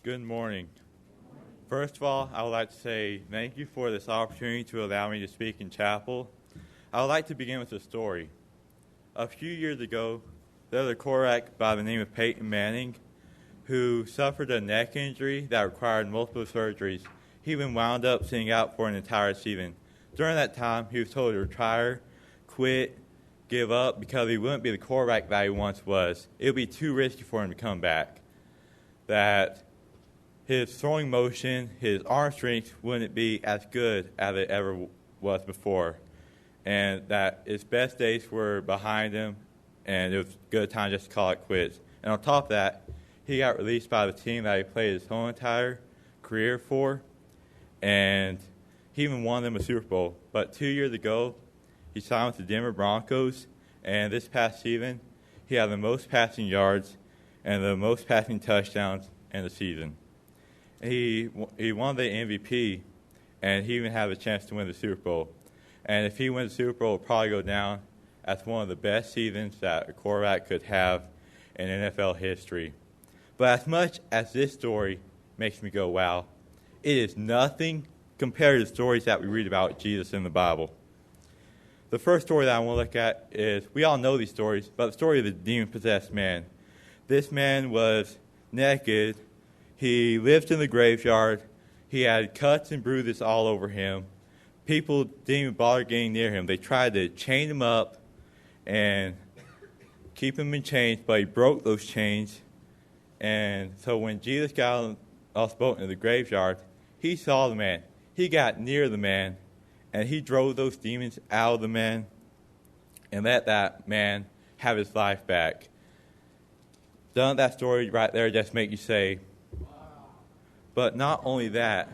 Good morning. First of all, I would like to say thank you for this opportunity to allow me to speak in chapel. I would like to begin with a story. A few years ago, there was a quarterback by the name of Peyton Manning who suffered a neck injury that required multiple surgeries. He even wound up sitting out for an entire season. During that time, he was told to retire, quit, give up, because he wouldn't be the quarterback that he once was. It would be too risky for him to come back. That his throwing motion, his arm strength wouldn't be as good as it ever was before. And that his best days were behind him, and it was a good time just to call it quits. And on top of that, he got released by the team that he played his whole entire career for, and he even won them a Super Bowl. But 2 years ago, he signed with the Denver Broncos, and this past season, he had the most passing yards and the most passing touchdowns in the season. He won the MVP, and he even had a chance to win the Super Bowl. And if he wins the Super Bowl, it'll probably go down as one of the best seasons that a quarterback could have in NFL history. But as much as this story makes me go, wow, it is nothing compared to the stories that we read about Jesus in the Bible. The first story that I want to look at is, we all know these stories, but the story of the demon-possessed man. This man was naked. He lived in the graveyard. He had cuts and bruises all over him. People didn't even bother getting near him. They tried to chain him up and keep him in chains, but he broke those chains. And so when Jesus got on the boat into the graveyard, he saw the man. He got near the man, and he drove those demons out of the man and let that man have his life back. Doesn't that story right there just make you say, wow? But not only that,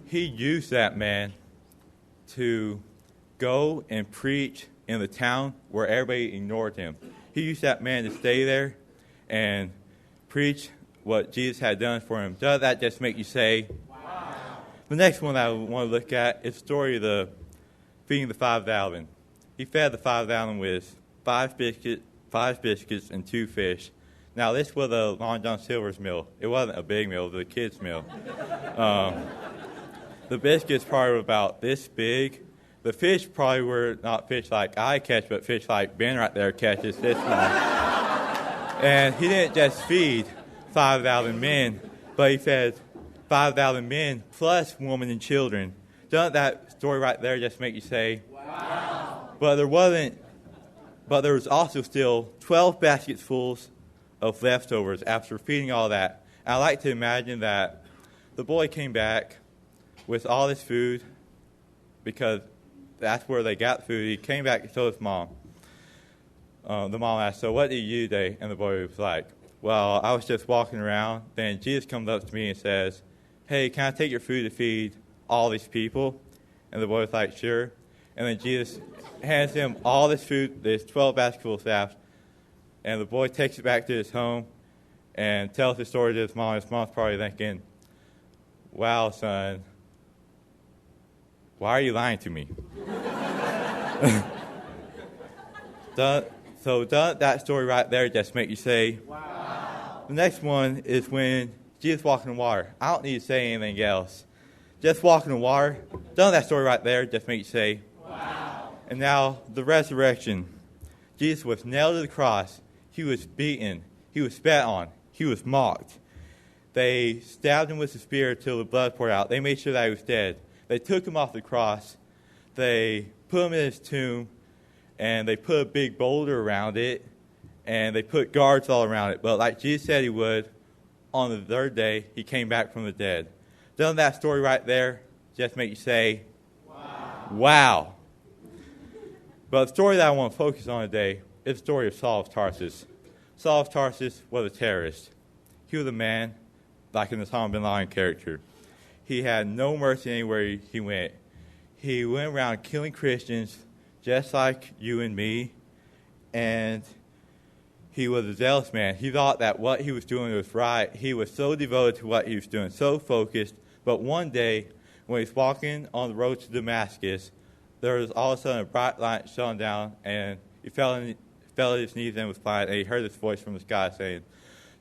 he used that man to go and preach in the town where everybody ignored him. He used that man to stay there and preach what Jesus had done for him. Does that just make you say, wow? The next one I want to look at is the story of the feeding the 5,000. He fed the 5,000 with five biscuits and 2 fish. Now, this was a Long John Silver's meal. It wasn't a big meal. It was a kid's meal. The biscuits probably were about this big. The fish probably were not fish like I catch, but fish like Ben right there catches this one. And he didn't just feed 5,000 men, but he fed 5,000 men plus women and children. Doesn't that story right there just make you say, wow? But there was also still 12 baskets full of leftovers after feeding all that. And I like to imagine that the boy came back with all this food, because that's where they got food. He came back and told his mom. The mom asked, "So what did you do today?" And the boy was like, "Well, I was just walking around. Then Jesus comes up to me and says, 'Hey, can I take your food to feed all these people?' And the boy was like, 'Sure.' And then Jesus hands him all this food, this 12 basketful of staff, and the boy takes it back to his home and tells the story to his mom. His mom's probably thinking, 'Wow, son, why are you lying to me?'" So doesn't that story right there just make you say, wow? The next one is when Jesus walked in the water. I don't need to say anything else. Just walking in the water. Doesn't that story right there just make you say, wow? And now the resurrection. Jesus was nailed to the cross. He was beaten. He was spat on. He was mocked. They stabbed him with a spear till the blood poured out. They made sure that he was dead. They took him off the cross. They put him in his tomb, and they put a big boulder around it, and they put guards all around it. But like Jesus said he would, on the third day, he came back from the dead. Doesn't that story right there just make you say, wow? Wow. But the story that I want to focus on today is the story of Saul of Tarsus. Saul of Tarsus was a terrorist. He was a man, like in the Osama bin Laden character. He had no mercy anywhere he went. He went around killing Christians just like you and me, and he was a zealous man. He thought that what he was doing was right. He was so devoted to what he was doing, so focused. But one day, when he was walking on the road to Damascus, there was all of a sudden a bright light shone down, and he fell at his knees and was quiet, and he heard this voice from the sky saying,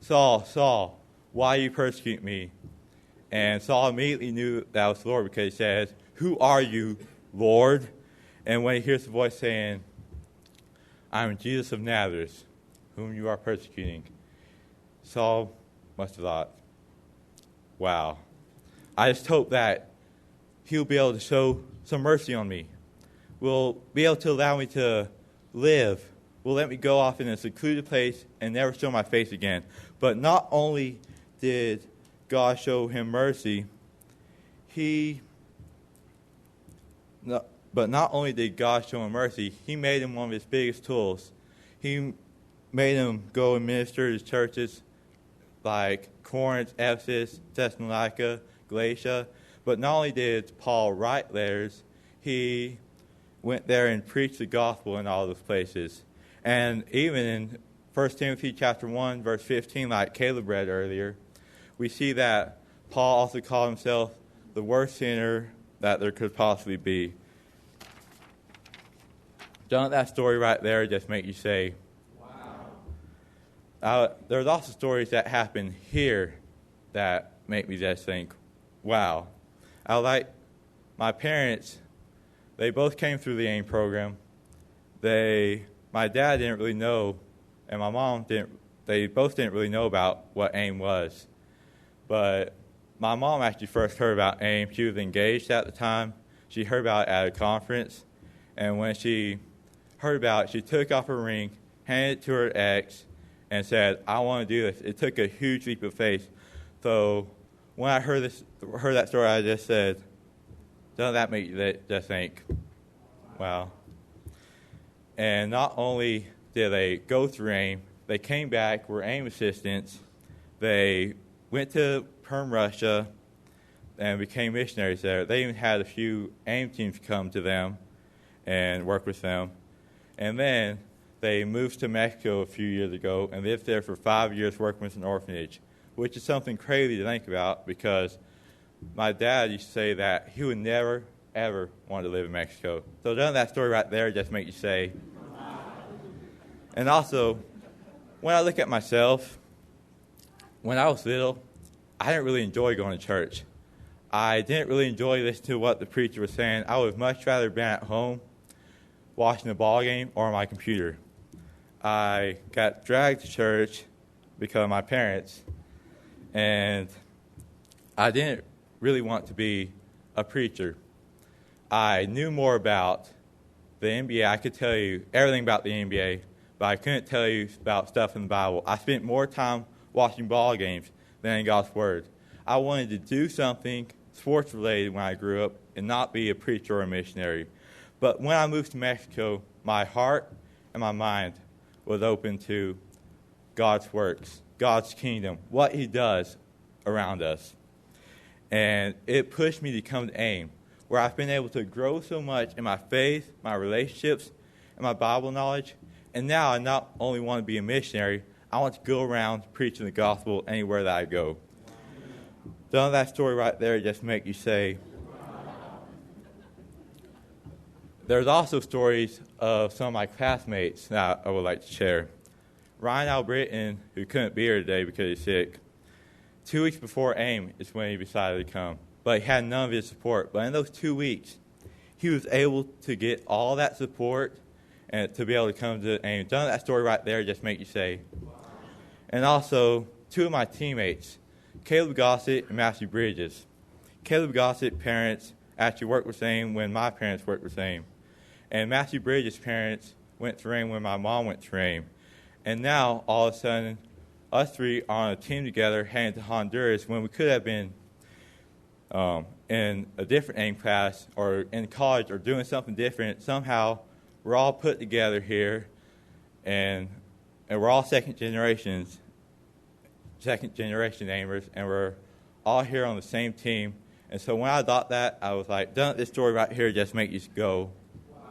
"Saul, Saul, why you persecute me? And Saul immediately knew that was the Lord because he says, who are you, Lord? And when he hears the voice saying, I'm Jesus of Nazareth, whom you are persecuting, Saul must have thought, wow, I just hope that he'll be able to show some mercy on me. Will be able to allow me to live. Will let me go off in a secluded place and never show my face again. But not only did God show him mercy, but not only did God show him mercy, he made him one of his biggest tools. He made him go and minister to churches like Corinth, Ephesus, Thessalonica, Galatia. But not only did Paul write letters, he went there and preached the gospel in all those places. And even in 1 Timothy chapter 1, verse 15, like Caleb read earlier, we see that Paul also called himself the worst sinner that there could possibly be. Doesn't that story right there just make you say, wow? There's also stories that happen here that make me just think, wow. I like my parents, they both came through the AIM program. My dad didn't really know, and my mom didn't, they both didn't really know about what AIM was. But my mom actually first heard about AIM. She was engaged at the time. She heard about it at a conference. And when she heard about it, she took off her ring, handed it to her ex, and said, I want to do this. It took a huge leap of faith. So when I heard that story, I just said, doesn't that make you just think, wow. And not only did they go through AIM, they came back, were AIM assistants. They went to Perm, Russia, and became missionaries there. They even had a few AIM teams come to them and work with them. And then they moved to Mexico a few years ago and lived there for 5 years working with an orphanage, which is something crazy to think about because my dad used to say that he would never, ever want to live in Mexico. So doesn't that story right there just make you say, wow. And also, when I look at myself, when I was little, I didn't really enjoy going to church. I didn't really enjoy listening to what the preacher was saying. I would much rather been at home watching a ball game or on my computer. I got dragged to church because of my parents, and I didn't really want to be a preacher. I knew more about the NBA. I could tell you everything about the NBA, but I couldn't tell you about stuff in the Bible. I spent more time watching ball games than in God's Word. I wanted to do something sports-related when I grew up and not be a preacher or a missionary. But when I moved to Mexico, my heart and my mind was open to God's works, God's kingdom, what he does around us. And it pushed me to come to AIM, where I've been able to grow so much in my faith, my relationships, and my Bible knowledge. And now I not only want to be a missionary, I want to go around preaching the gospel anywhere that I go. Doesn't that story right there just make you say, there's also stories of some of my classmates that I would like to share. Ryan Albritton, who couldn't be here today because he's sick, 2 weeks before AIM is when he decided to come. But he had none of his support. But in those 2 weeks, he was able to get all that support and to be able to come to AIM. Doesn't that story right there just make you say, wow. And also, two of my teammates, Caleb Gossett and Matthew Bridges. Caleb Gossett parents actually worked with AIM when my parents worked with AIM. And Matthew Bridges' parents went through AIM when my mom went through AIM. And now, all of a sudden, us three are on a team together heading to Honduras when we could have been in a different AIM class or in college or doing something different. Somehow, we're all put together here, and we're all second generation AIMers, and we're all here on the same team. And so when I thought that, I was like, doesn't this story right here just make you go, wow.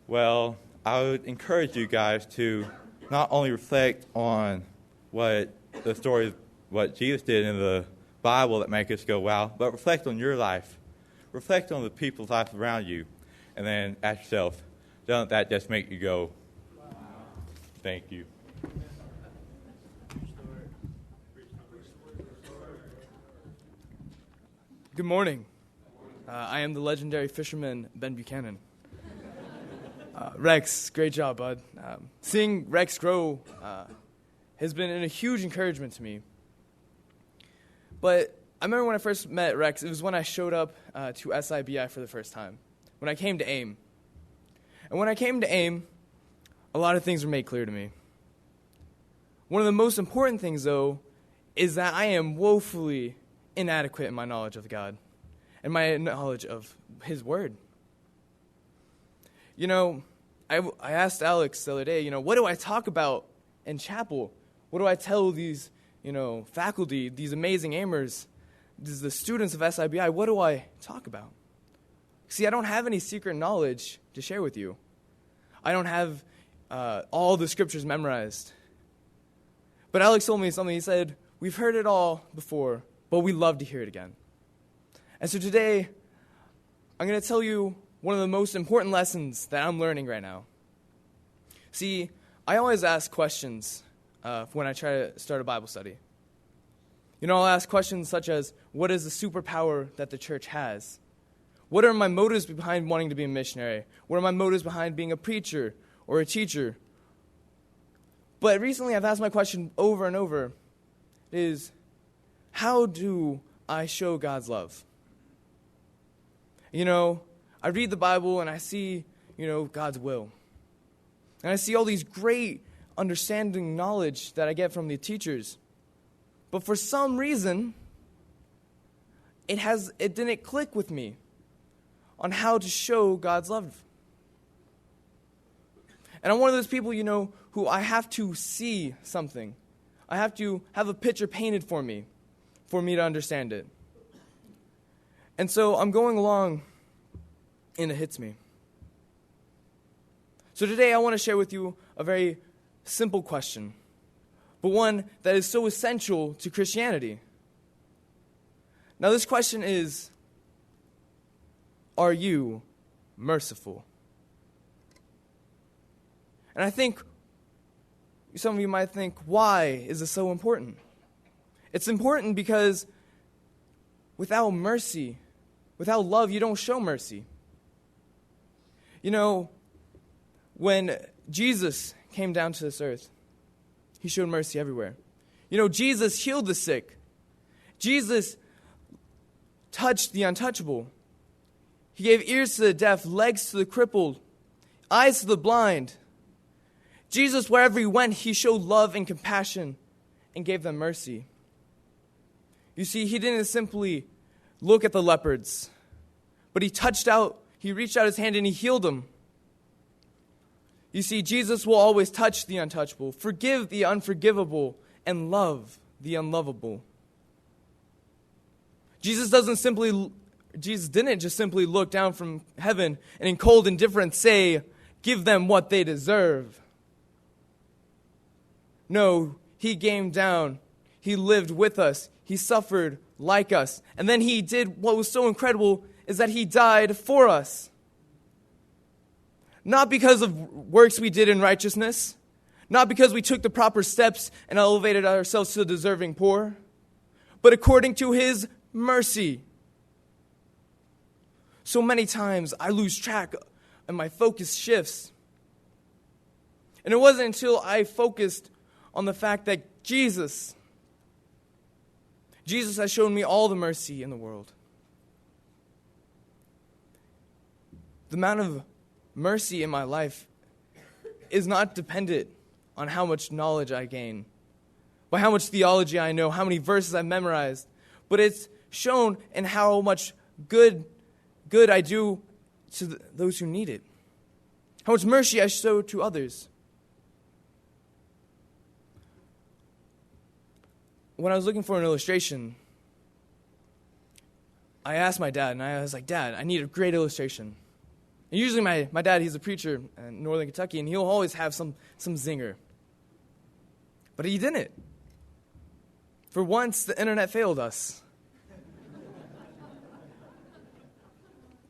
Well, I would encourage you guys to not only reflect on what Jesus did in the Bible that make us go, wow, but reflect on your life. Reflect on the people's lives around you. And then ask yourself, doesn't that just make you go, wow. Thank you. Good morning. I am the legendary fisherman, Ben Buchanan. Rex, great job, bud. Seeing Rex grow has been a huge encouragement to me. But I remember when I first met Rex, it was when I showed up to SIBI for the first time, when I came to AIM. And when I came to AIM, a lot of things were made clear to me. One of the most important things, though, is that I am woefully inadequate in my knowledge of God and my knowledge of His Word. You know, I asked Alex the other day, what do I talk about in chapel? What do I tell these, faculty, these amazing aimers, the students of SIBI, what do I talk about? See, I don't have any secret knowledge to share with you. I don't have all the scriptures memorized. But Alex told me something. He said, we've heard it all before, but we love to hear it again. And so today, I'm going to tell you one of the most important lessons that I'm learning right now. See, I always ask questions when I try to start a Bible study. I'll ask questions such as, what is the superpower that the church has? What are my motives behind wanting to be a missionary? What are my motives behind being a preacher or a teacher? But recently I've asked my question over and over, is, how do I show God's love? I read the Bible and I see, God's will. And I see all these great understanding knowledge that I get from the teachers. But for some reason, it didn't click with me on how to show God's love. And I'm one of those people, who I have to see something. I have to have a picture painted for me to understand it. And so I'm going along, and it hits me. So today I want to share with you a very simple question, but one that is so essential to Christianity. Now this question is, are you merciful? And I think some of you might think, why is this so important? It's important because without mercy, without love, you don't show mercy. When Jesus came down to this earth, He showed mercy everywhere. Jesus healed the sick. Jesus touched the untouchable. He gave ears to the deaf, legs to the crippled, eyes to the blind. Jesus, wherever He went, He showed love and compassion and gave them mercy. You see, He didn't simply look at the leopards, but He reached out His hand and He healed them. You see, Jesus will always touch the untouchable, forgive the unforgivable, and love the unlovable. Jesus didn't just simply look down from heaven and in cold indifference say, give them what they deserve. No, He came down. He lived with us. He suffered like us. And then He did what was so incredible is that He died for us. Not because of works we did in righteousness, not because we took the proper steps and elevated ourselves to the deserving poor, but according to His mercy. So many times I lose track and my focus shifts. And it wasn't until I focused on the fact that Jesus has shown me all the mercy in the world. The amount of mercy in my life is not dependent on how much knowledge I gain, by how much theology I know, how many verses I've memorized, but it's shown in how much good I do to those who need it, how much mercy I show to others. When I was looking for an illustration, I asked my dad, and I was like, Dad, I need a great illustration. And usually my dad, he's a preacher in northern Kentucky, and he'll always have some zinger. But he didn't. For once, the internet failed us.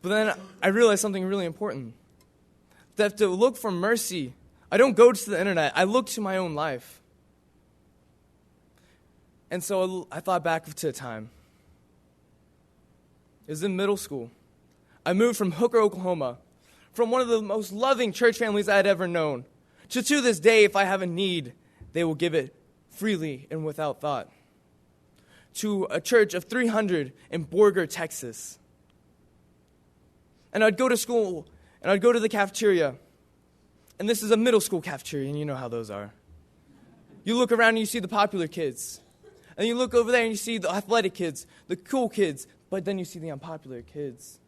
But then I realized something really important. That to look for mercy, I don't go to the internet. I look to my own life. And so I thought back to a time. It was in middle school. I moved from Hooker, Oklahoma, from one of the most loving church families I had ever known, to this day, if I have a need, they will give it freely and without thought, to a church of 300 in Borger, Texas. And I'd go to school, and I'd go to the cafeteria, and this is a middle school cafeteria, and you know how those are. You look around and you see the popular kids, and you look over there and you see the athletic kids, the cool kids, but then you see the unpopular kids.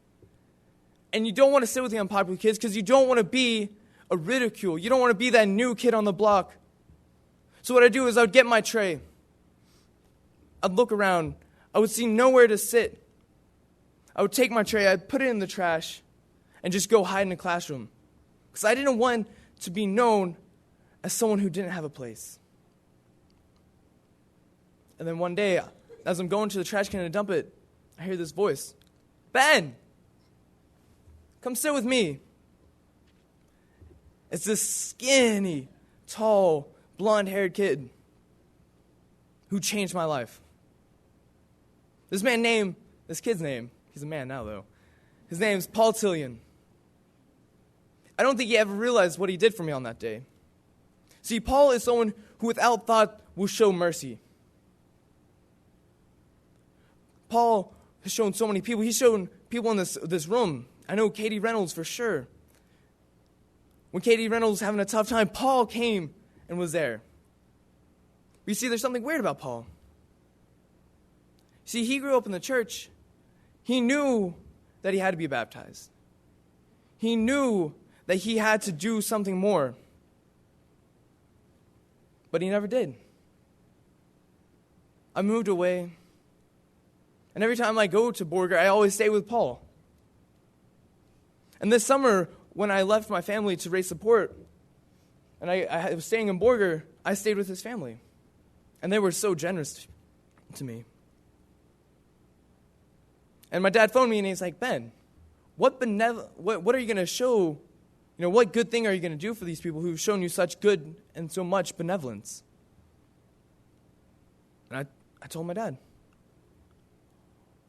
And you don't want to sit with the unpopular kids because you don't want to be a ridicule. You don't want to be that new kid on the block. So what I'd do is I would get my tray. I'd look around. I would see nowhere to sit. I would take my tray, I'd put it in the trash, and just go hide in the classroom. Because I didn't want to be known as someone who didn't have a place. And then one day, as I'm going to the trash can to dump it, I hear this voice. Ben! Come sit with me. It's this skinny, tall, blonde-haired kid who changed my life. This kid's name, he's a man now though, his name's Paul Tillion. I don't think he ever realized what he did for me on that day. See, Paul is someone who without thought will show mercy. Paul has shown so many people. He's shown people in this room. I know Katie Reynolds for sure. When Katie Reynolds was having a tough time, Paul came and was there. But you see, there's something weird about Paul. See, he grew up in the church. He knew that he had to be baptized. He knew that he had to do something more. But he never did. I moved away. And every time I go to Borger, I always stay with Paul. And this summer, when I left my family to raise support, and I was staying in Borger, I stayed with his family. And they were so generous to me. And my dad phoned me and he's like, Ben, what are you going to show, what good thing are you going to do for these people who've shown you such good and so much benevolence? And I told my dad,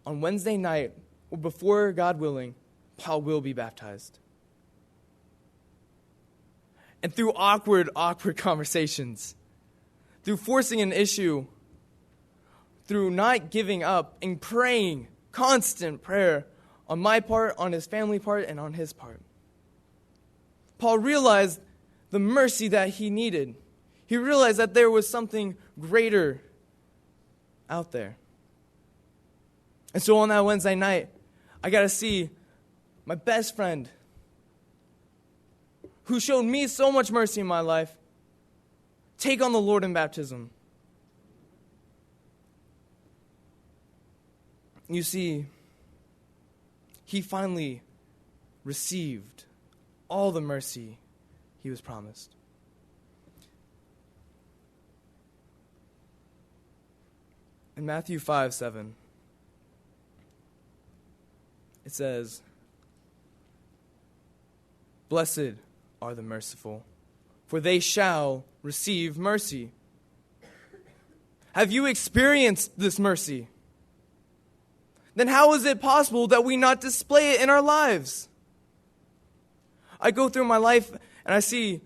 on Wednesday night, or before God willing, Paul will be baptized. And through awkward conversations, through forcing an issue, through not giving up and praying, constant prayer on my part, on his family part, and on his part, Paul realized the mercy that he needed. He realized that there was something greater out there. And so on that Wednesday night, I got to see my best friend, who showed me so much mercy in my life, take on the Lord in baptism. You see, he finally received all the mercy he was promised. In Matthew 5:7, it says, "Blessed are the merciful, for they shall receive mercy." Have you experienced this mercy? Then how is it possible that we not display it in our lives? I go through my life and I see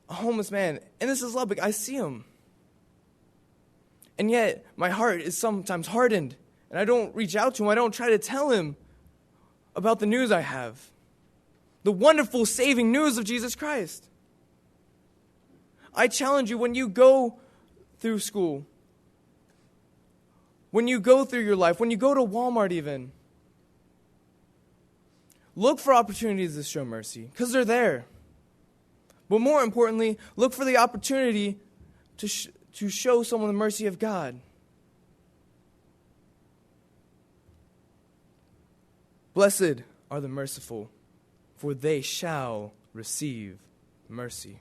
a homeless man, and this is Lubbock, I see him. And yet my heart is sometimes hardened, and I don't reach out to him, I don't try to tell him about the news I have. The wonderful saving news of Jesus Christ. I challenge you, when you go through school, when you go through your life, when you go to Walmart even, look for opportunities to show mercy, because they're there. But more importantly, look for the opportunity to show someone the mercy of God. Blessed are the merciful, for they shall receive mercy.